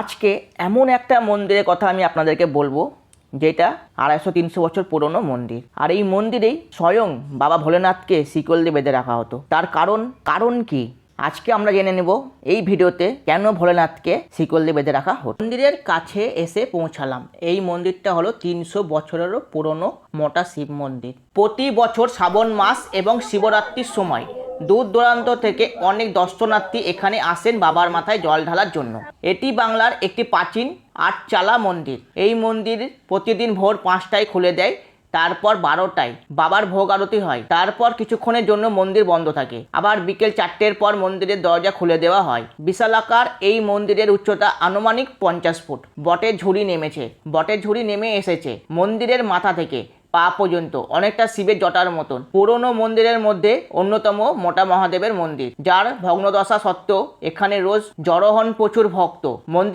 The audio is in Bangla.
আজকে এমন একটা মন্দিরের কথা আমি আপনাদেরকে বলবো যেটা 250-300 বছর পুরনো মন্দির। আর এই মন্দিরেই স্বয়ং বাবা ভোলেনাথকে শিকল দিয়ে বেঁধে রাখা হতো। তার কারণ কি আজকে আমরা জেনে নেব এই ভিডিওতে, কেন ভোলেনাথকে শিকল দিয়ে বেঁধে রাখা হতো। মন্দিরের কাছে এসে পৌঁছালাম। এই মন্দিরটা হলো 300 বছরেরও পুরনো মোটা শিব মন্দির। প্রতি বছর শ্রাবণ মাস এবং শিবরাত্রির সময় দূর দূরান্ত থেকে অনেক দর্শনার্থী এখানে আসেন বাবার মাথায় জল ঢালার জন্য। এটি বাংলার একটি প্রাচীন আটচালা মন্দির। এই মন্দির প্রতিদিন ভোর 5টায় খুলে দেয়, তারপর 12টায় বাবার ভোগ আরতি হয়। তারপর কিছুক্ষণের জন্য মন্দির বন্ধ থাকে, আবার বিকেল 4টের পর মন্দিরের দরজা খুলে দেওয়া হয়। বিশালাকার এই মন্দিরের উচ্চতা আনুমানিক 50 ফুট। বটের ঝুড়ি নেমে এসেছে মন্দিরের মাথা থেকে পা পর্যন্ত, অনেকটা শিবের জটার মতন। পুরনো মন্দিরের মধ্যে অন্যতম মোটা মহাদেবের মন্দির, যার ভগ্নদশা সত্ত্বেও এখানে রোজ জড়ো হন প্রচুর ভক্ত। মন্দির